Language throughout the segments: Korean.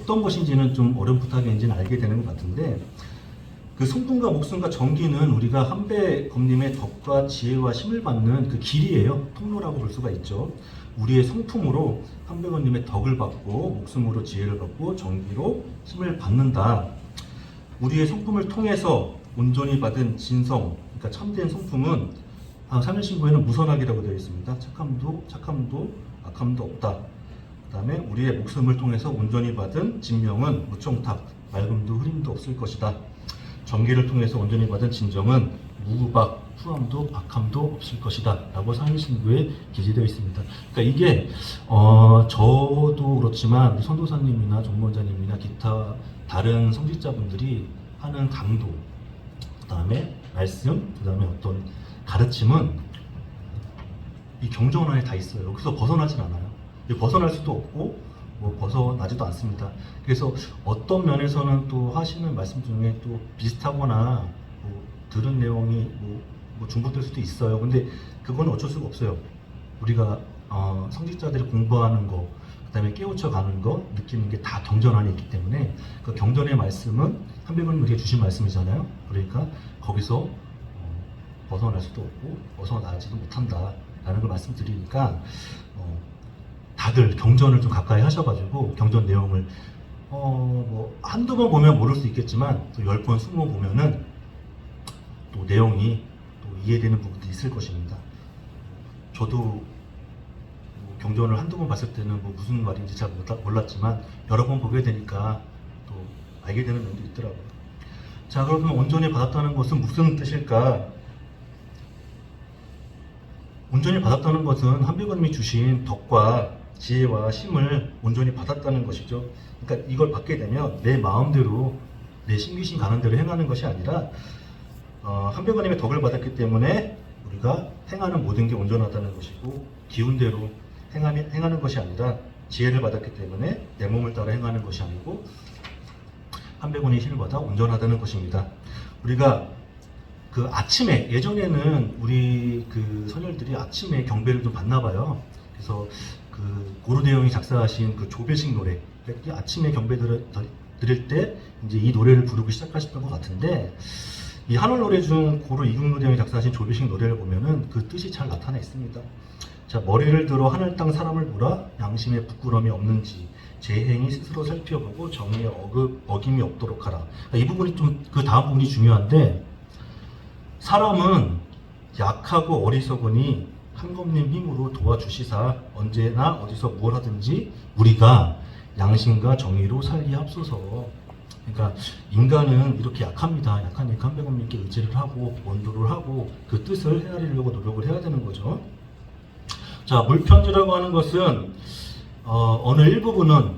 어떤 것인지는 좀 어렴풋하게 이제는 알게 되는 것 같은데, 그 성품과 목숨과 정기는 우리가 한배검님의 덕과 지혜와 힘을 받는 그 길이에요. 통로라고 볼 수가 있죠. 우리의 성품으로 한배검님의 덕을 받고, 목숨으로 지혜를 받고, 정기로 힘을 받는다. 우리의 성품을 통해서 온전히 받은 진성, 그러니까 참된 성품은 삼일신고에는 무선악이라고 되어 있습니다. 착함도 악함도 없다. 그 다음에 우리의 목숨을 통해서 온전히 받은 진명은 무총탁, 맑음도 흐림도 없을 것이다. 정기를 통해서 온전히 받은 진정은 무구박, 후함도 박함도 없을 것이다 라고 삼일신고에 기재되어 있습니다. 그러니까 이게 저도 그렇지만 우리 선도사님이나 종무원자님이나 기타 다른 성직자분들이 하는 강도, 그 다음에 말씀, 그 다음에 어떤 가르침은 이 경전 안에 다 있어요. 여기서 벗어나진 않아요. 벗어날 수도 없고 벗어나지도 않습니다. 그래서 어떤 면에서는 또 하시는 말씀 중에 또 비슷하거나 들은 내용이 중복될 수도 있어요. 근데 그건 어쩔 수가 없어요. 우리가 성직자들이 공부하는 거, 그 다음에 깨우쳐 가는 거, 느끼는 게 다 경전 안에 있기 때문에 그 경전의 말씀은 한배관님 우리에게 주신 말씀이잖아요. 그러니까 거기서 벗어날 수도 없고 벗어나지도 못한다 라는 걸 말씀드리니까 다들 경전을 좀 가까이 하셔가지고 경전 내용을 한두 번 보면 모를 수 있겠지만 또 10번, 20번 보면은 또 내용이 또 이해되는 부분도 있을 것입니다. 저도 경전을 한두 번 봤을 때는 무슨 말인지 잘 몰랐지만 여러 번 보게 되니까 또 알게 되는 면도 있더라고요. 자, 그러면 온전히 받았다는 것은 무슨 뜻일까? 온전히 받았다는 것은 한배관님이 주신 덕과 지혜와 힘을 온전히 받았다는 것이죠. 그러니까 이걸 받게 되면 내 마음대로 내 심기심 가는 대로 행하는 것이 아니라 한배관님의 덕을 받았기 때문에 우리가 행하는 모든 게 온전하다는 것이고, 기운대로 행하는 것이 아니라 지혜를 받았기 때문에 내 몸을 따라 행하는 것이 아니고 한배관의 힘을 받아 온전하다는 것입니다. 우리가 그 아침에, 예전에는 우리 그 선열들이 아침에 경배를 좀 받나 봐요. 그래서 그 고르대영이 작사하신 그 조배식 노래, 아침에 경배 드릴 때 이제 이 노래를 부르고 시작하셨던 것 같은데, 이 한월 노래 중 고르 이국노대영이 작사하신 조배식 노래를 보면은 그 뜻이 잘 나타나 있습니다. 자, 머리를 들어 하늘 땅 사람을 보라, 양심에 부끄러움이 없는지 제 행위 스스로 살펴보고 정의에 어김이 없도록 하라. 이 부분이 좀, 그 다음 부분이 중요한데, 사람은 약하고 어리석으니 한검님 힘으로 도와주시사 언제나 어디서 뭘 하든지 우리가 양심과 정의로 살기합소서. 그러니까 인간은 이렇게 약합니다. 약하니까 한배검님께 의지를 하고 원도를 하고 그 뜻을 헤아리려고 노력을 해야 되는 거죠. 자, 물편지라고 하는 것은 어느 일부분은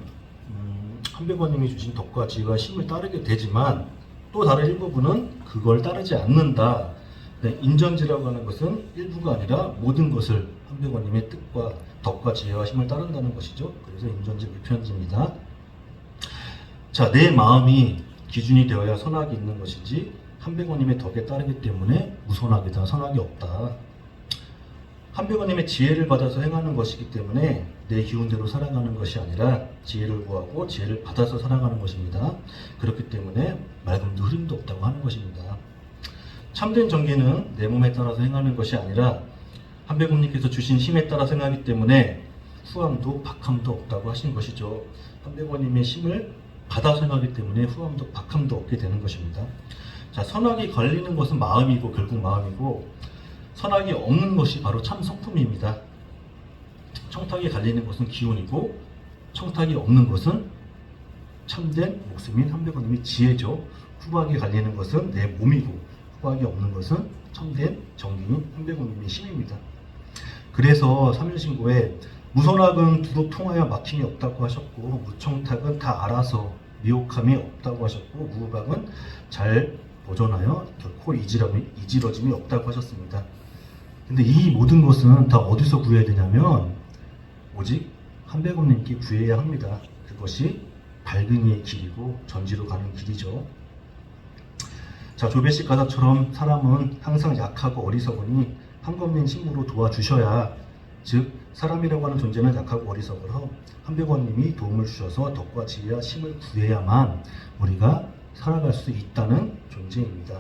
한배검님이 주신 덕과 지혜와 힘을 따르게 되지만 또 다른 일부분은 그걸 따르지 않는다. 네, 인전지라고 하는 것은 일부가 아니라 모든 것을 한배관님의 뜻과 덕과 지혜와 힘을 따른다는 것이죠. 그래서 인전지 물편지입니다. 자, 내 마음이 기준이 되어야 선악이 있는 것이지 한배관님의 덕에 따르기 때문에 무선악이다, 선악이 없다. 한배관님의 지혜를 받아서 행하는 것이기 때문에 내 기운대로 살아가는 것이 아니라 지혜를 구하고 지혜를 받아서 살아가는 것입니다. 그렇기 때문에 맑음도 흐림도 없다고 하는 것입니다. 참된 정기는 내 몸에 따라서 행하는 것이 아니라 한배관님께서 주신 힘에 따라서 행하기 때문에 후함도 박함도 없다고 하신 것이죠. 한배관님의 힘을 받아서 행하기 때문에 후함도 박함도 없게 되는 것입니다. 자, 선악이 걸리는 것은 마음이고 결국 마음이고, 선악이 없는 것이 바로 참 성품입니다. 청탁이 갈리는 것은 기운이고 청탁이 없는 것은 참된 목숨인 한배관님의 지혜죠. 후박이 갈리는 것은 내 몸이고 후박이 없는 것은 참된 정기인 한배관님의 힘입니다. 그래서 삼일신고에 무선악은 두루 통하여 막힘이 없다고 하셨고, 무청탁은 다 알아서 미혹함이 없다고 하셨고, 무박은 잘 보존하여 결코 이지러짐이 없다고 하셨습니다. 근데 이 모든 것은 다 어디서 구해야 되냐면 오직 한배검님께 구해야 합니다. 그것이 밝은 이의 길이고 전지로 가는 길이죠. 자, 조배식 가사처럼 사람은 항상 약하고 어리석으니 한검님 힘으로 도와주셔야, 즉 사람이라고 하는 존재는 약하고 어리석어서 한백원님이 도움을 주셔서 덕과 지혜와 힘을 구해야만 우리가 살아갈 수 있다는 존재입니다.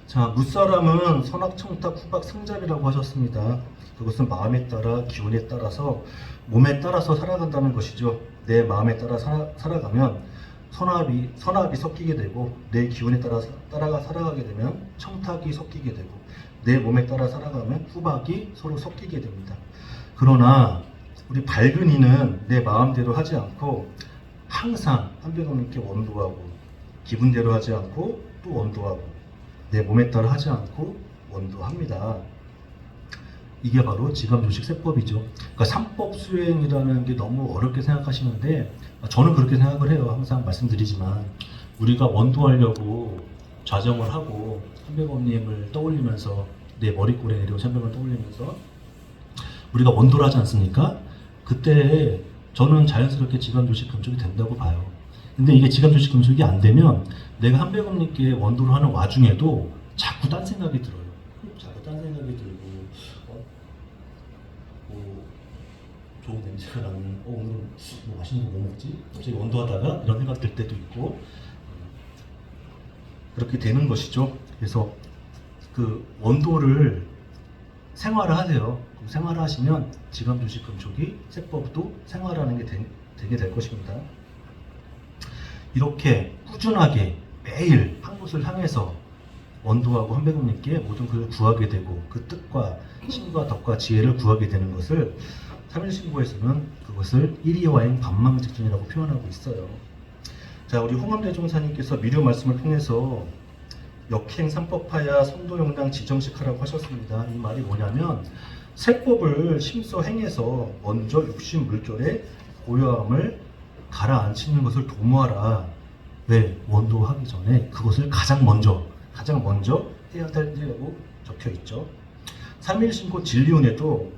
자, 무사람은 선악, 청탁, 후박, 승잡이라고 하셨습니다. 그것은 마음에 따라, 기운에 따라서, 몸에 따라서 살아간다는 것이죠. 내 마음에 따라 살아가면 선압이 섞이게 되고, 내 기운에 따라가 살아가게 되면 청탁이 섞이게 되고, 내 몸에 따라 살아가면 후박이 서로 섞이게 됩니다. 그러나 우리 밝은 이는 내 마음대로 하지 않고 항상 한백원님께 원도하고, 기분대로 하지 않고 또 원도하고, 내 몸에 따라 하지 않고 원도합니다. 이게 바로 지감조식 세법이죠. 그러니까 삼법 수행이라는 게 너무 어렵게 생각하시는데, 저는 그렇게 생각을 해요. 항상 말씀드리지만 우리가 원도하려고 좌정을 하고 한백원님을 떠올리면서, 내 머리꼬리에 내려오신 한백원을 떠올리면서 우리가 원도를 하지 않습니까? 그때 저는 자연스럽게 지감조식 금속이 된다고 봐요. 근데 이게 지감조식 금속이 안 되면 내가 한백원님께 원도를 하는 와중에도 자꾸 딴 생각이 들어요. 자꾸 딴 생각이 들고, 좋은 냄새가 나는, 오늘 뭐 맛있는 거 뭐 먹지? 갑자기 원도하다가 이런 생각 들 때도 있고, 그렇게 되는 것이죠. 그래서 그 원도를 생활을 하세요. 생활을 하시면 지감조식 금속이 세법도 생활하는 게 되게 될 것입니다. 이렇게 꾸준하게 매일 한 곳을 향해서 원도하고 한백원님께 모든 것을 구하게 되고, 그 뜻과 힘과 덕과 지혜를 구하게 되는 것을 삼일신고에서는 그것을 일이와행 반망직전이라고 표현하고 있어요. 자, 우리 홍암대종사님께서 미료 말씀을 통해서 역행 삼법하야 선도용량 지정식하라고 하셨습니다. 이 말이 뭐냐면, 세법을 심서 행해서 먼저 육신 물결의 고요함을 가라앉히는 것을 도모하라. 왜? 원도하기 전에 그것을 가장 먼저 해야 된다고 적혀 있죠. 삼일신고 진리운에도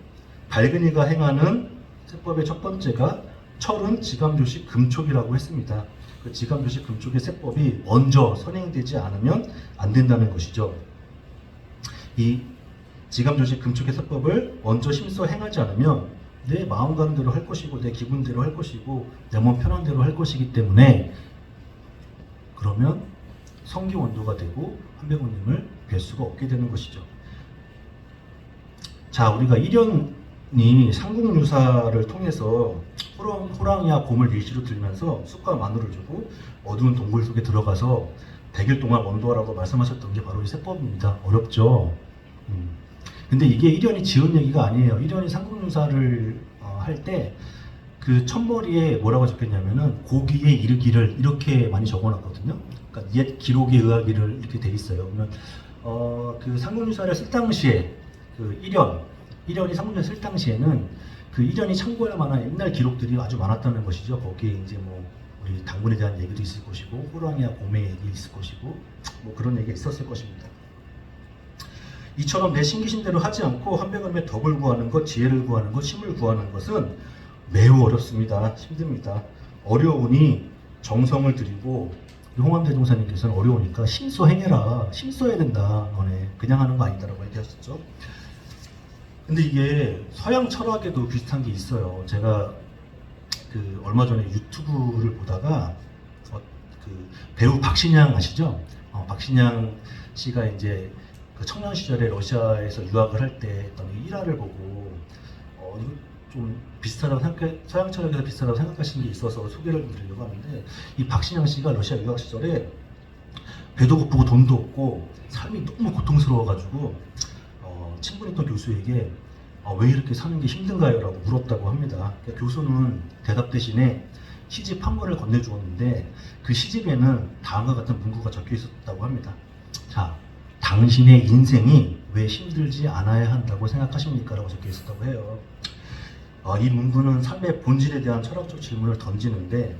밝은이가 행하는 세법의 첫 번째가 철은 지감조식 금촉이라고 했습니다. 그 지감조식 금촉의 세법이 먼저 선행되지 않으면 안 된다는 것이죠. 이 지감조식 금촉의 세법을 먼저 심서 행하지 않으면 내 마음 가는 대로 할 것이고, 내 기분대로 할 것이고, 내 몸 편한 대로 할 것이기 때문에, 그러면 성기원도가 되고 한백원님을 뵐 수가 없게 되는 것이죠. 자, 우리가 일연이 상국유사를 통해서 호랑이와 곰을 예시로 들면서 쑥과 마늘을 주고 어두운 동굴 속에 들어가서 100일 동안 원도하라고 말씀하셨던 게 바로 이 세법입니다. 어렵죠? 근데 이게 일연이 지은 얘기가 아니에요. 일연이 상국유사를 할 때 그 첫머리에 뭐라고 적혔냐면은 고기에 이르기를 이렇게 많이 적어놨거든요. 그러니까 옛 기록에 의하기를 이렇게 돼 있어요. 그러면 그 상국유사를 쓸 당시에 그 일연이 상국유사를 쓸 당시에는 그 일연이 참고할 만한 옛날 기록들이 아주 많았다는 것이죠. 거기에 이제 뭐 우리 당군에 대한 얘기도 있을 것이고, 호랑이와 곰의 얘기 있을 것이고, 뭐 그런 얘기가 있었을 것입니다. 이처럼 내 신기신대로 하지 않고 한백원님의 덕을 구하는 것, 지혜를 구하는 것, 힘을 구하는 것은 매우 어렵습니다. 힘듭니다. 어려우니 정성을 들이고, 홍암대종사님께서는 어려우니까 심서행해라. 심써야 된다. 너네 그냥 하는 거 아니다라고 얘기하셨죠. 근데 이게 서양 철학에도 비슷한 게 있어요. 제가 그 얼마 전에 유튜브를 보다가 그 배우 박신양 아시죠? 박신양 씨가 이제 그 청년 시절에 러시아에서 유학을 할 때 했던 이 일화를 보고 이거 좀 비슷하다고 서양 철학에서 비슷하다고 생각하시는 게 있어서 소개를 드리려고 하는데, 이 박신양 씨가 러시아 유학 시절에 배도 고프고 돈도 없고 삶이 너무 고통스러워가지고 친분이 있던 교수에게 왜 이렇게 사는 게 힘든가요? 라고 물었다고 합니다. 그러니까 교수는 대답 대신에 시집 한 권을 건네주었는데, 그 시집에는 다음과 같은 문구가 적혀 있었다고 합니다. 자, 당신의 인생이 왜 힘들지 않아야 한다고 생각하십니까? 라고 적혀 있었다고 해요. 이 문구는 삶의 본질에 대한 철학적 질문을 던지는데,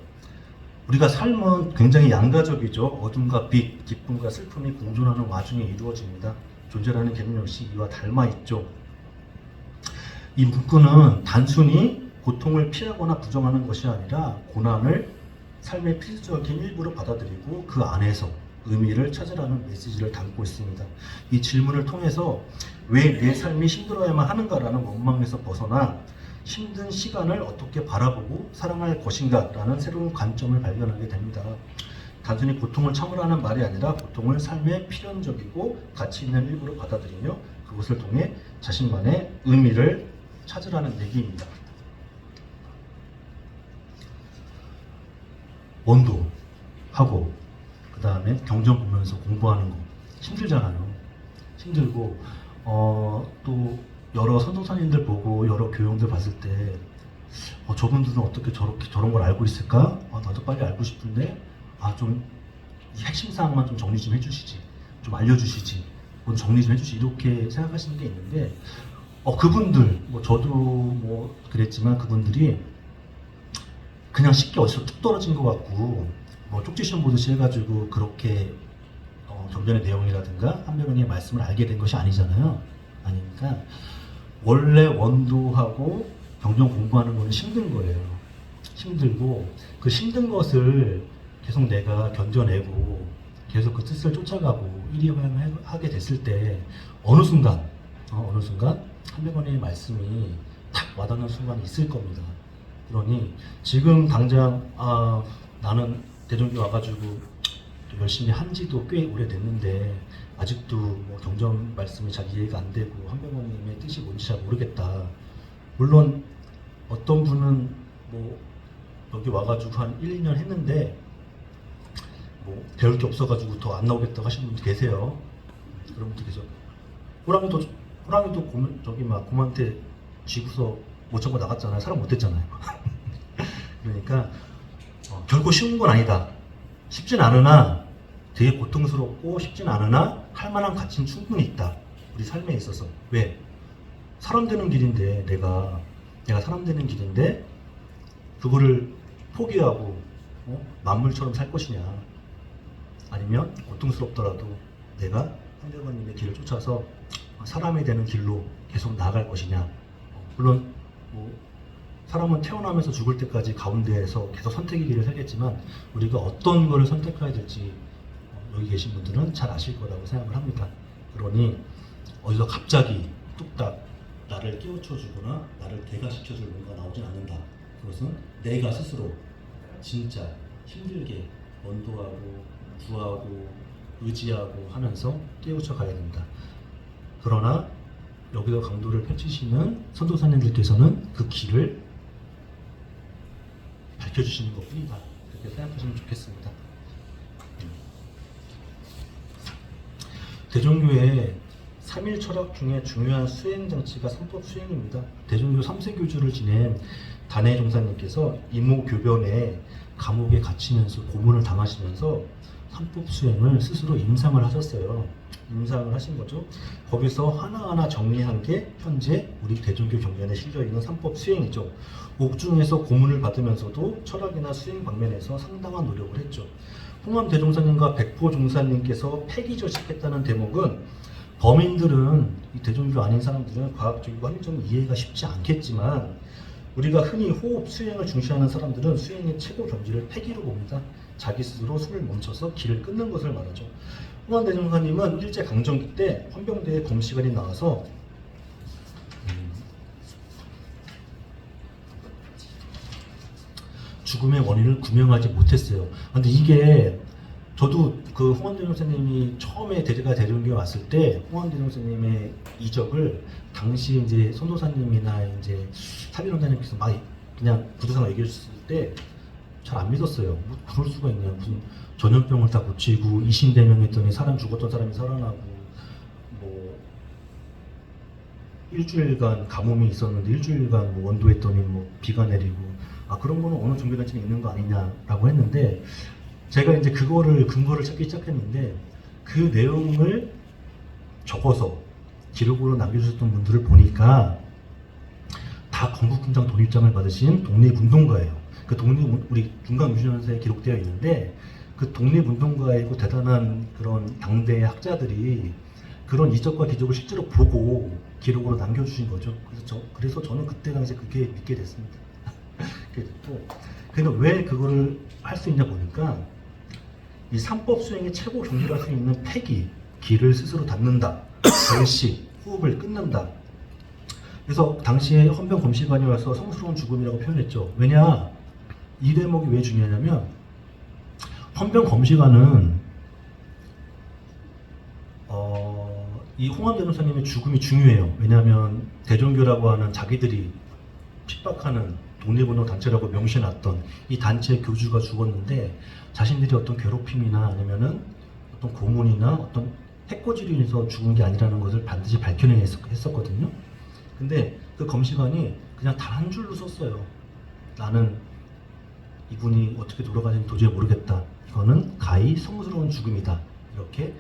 우리가 삶은 굉장히 양가적이죠. 어둠과 빛, 기쁨과 슬픔이 공존하는 와중에 이루어집니다. 존재라는 개념 역시 이와 닮아있죠. 이 문구는 단순히 고통을 피하거나 부정하는 것이 아니라 고난을 삶의 필수적인 일부로 받아들이고 그 안에서 의미를 찾으라는 메시지를 담고 있습니다. 이 질문을 통해서 왜 내 삶이 힘들어야만 하는가라는 원망에서 벗어나 힘든 시간을 어떻게 바라보고 살아갈 것인가 라는 새로운 관점을 발견하게 됩니다. 단순히 고통을 참으라는 말이 아니라 고통을 삶의 필연적이고 가치 있는 일부로 받아들이며 그것을 통해 자신만의 의미를 찾으라는 얘기입니다. 원도하고 그 다음에 경전 보면서 공부하는 거 힘들잖아요. 힘들고 또 여러 선도사님들 보고 여러 교영들 봤을 때 저분들은 어떻게 저렇게 저런 걸 알고 있을까? 나도 빨리 알고 싶은데 좀 핵심 사항만 좀 정리 좀 해주시지, 좀 알려주시지, 정리 좀 해주시 이렇게 생각하시는 게 있는데 그분들 저도 그랬지만 그분들이 그냥 쉽게 어디서 뚝 떨어진 것 같고 쪽지 시험 보듯이 해가지고 그렇게 경전의 내용이라든가 한별원의 말씀을 알게 된 것이 아니잖아요. 아니니까 원래 원도하고 경전 공부하는 거는 힘든 거예요. 힘들고 그 힘든 것을 계속 내가 견뎌내고 계속 그 뜻을 쫓아가고 일이하게 됐을 때 어느 순간 한별원의 말씀이 탁 와닿는 순간이 있을 겁니다. 그러니 지금 당장 나는 대종교 와가지고 좀 열심히 한지도 꽤 오래됐는데 아직도 경전 말씀이 잘 이해가 안 되고 한별원님의 뜻이 뭔지 잘 모르겠다. 물론 어떤 분은 여기 와가지고 한 1, 2년 했는데 배울 게 없어가지고 더 안 나오겠다고 하시는 분도 계세요. 그런 분도 계셔. 호랑이도 곰한테 쥐고서 못 잡고 나갔잖아요. 사람 못했잖아요. 그러니까 결코 쉬운 건 아니다. 쉽진 않으나 되게 고통스럽고 쉽진 않으나 할 만한 가치는 충분히 있다. 우리 삶에 있어서. 왜? 사람 되는 길인데 내가 사람 되는 길인데 그거를 포기하고 만물처럼 살 것이냐, 아니면 고통스럽더라도 내가 한별원님의 길을 쫓아서 사람이 되는 길로 계속 나아갈 것이냐. 물론 사람은 태어나면서 죽을 때까지 가운데에서 계속 선택의 길을 살겠지만 우리가 어떤 거를 선택해야 될지 여기 계신 분들은 잘 아실 거라고 생각을 합니다. 그러니 어디서 갑자기 뚝딱 나를 깨우쳐주거나 나를 대가시켜줄 뭔가 나오진 않는다. 그것은 내가 스스로 진짜 힘들게 원도하고 구하고 의지하고 하면서 깨우쳐 가야 된다. 그러나 여기서 강도를 펼치시는 선도사님들께서는 그 길을 밝혀주시는 것 뿐이다. 그렇게 생각하시면 좋겠습니다. 대종교의 3일 철학 중에 중요한 수행 장치가 삼법 수행입니다. 대종교 3세 교주를 지낸 단해 종사님께서 이모교변에 감옥에 갇히면서 고문을 당하시면서 삼법 수행을 스스로 임상을 하셨어요. 임상을 하신 거죠. 거기서 하나하나 정리한 게 현재 우리 대종교 경전에 실려 있는 삼법 수행이죠. 옥중에서 고문을 받으면서도 철학이나 수행 방면에서 상당한 노력을 했죠. 홍암 대종사님과 백포 종사님께서 폐기저식했다는 대목은 범인들은 이 대종교 아닌 사람들은 과학적이고 합리적으로 이해가 쉽지 않겠지만 우리가 흔히 호흡 수행을 중시하는 사람들은 수행의 최고 경지를 폐기로 봅니다. 자기 스스로 숨을 멈춰서 길을 끊는 것을 말하죠. 홍암 대종사님은 일제 강점기 때 헌병대에 검시관이 나와서 죽음의 원인을 구명하지 못했어요. 근데 이게 저도 그 홍원대 선생님이 처음에 대종교에 왔을 때 홍원대 선생님의 이적을 당시 이제 선도사님이나 이제 사비론사님께서 막 그냥 부두상 얘기해 줬을 때 잘 안 믿었어요. 그럴 수가 있냐. 무슨 전염병을 다 고치고 이신대명했더니 사람 죽었던 사람이 살아나고 일주일간 가뭄이 있었는데 일주일간 원도했더니 비가 내리고 그런 거는 어느 종교단체에 있는 거 아니냐라고 했는데 제가 이제 근거를 찾기 시작했는데 그 내용을 적어서 기록으로 남겨주셨던 분들을 보니까 다 건국훈장 독립장을 받으신 독립운동가예요. 그 우리 중강유신원서에 기록되어 있는데 그 독립운동가이고 대단한 그런 당대 학자들이 그런 이적과 기적을 실제로 보고 기록으로 남겨주신 거죠. 그래서 저는 그때 당시에 그게 믿게 됐습니다. 그러니까 왜 그거를 할 수 있냐 보니까 이 삼법 수행의 최고 경지를 할 수 있는 폐기, 길을 스스로 닫는다, 결식, 호흡을 끊는다. 그래서 당시에 헌병 검시관이 와서 성스러운 죽음이라고 표현했죠. 왜냐? 이 대목이 왜 중요하냐면 헌병 검시관은 이 홍원 변호사님의 죽음이 중요해요. 왜냐하면 대종교라고 하는 자기들이 핍박하는 독립운동 단체라고 명시해놨던 이 단체의 교주가 죽었는데 자신들이 어떤 괴롭힘이나 아니면은 어떤 고문이나 어떤 해코지로 인해서 죽은 게 아니라는 것을 반드시 밝혀내야 했었거든요. 근데 그 검시관이 그냥 단 한 줄로 썼어요. 나는 이분이 어떻게 돌아가는지 도저히 모르겠다. 이거는 가히 성스러운 죽음이다. 이렇게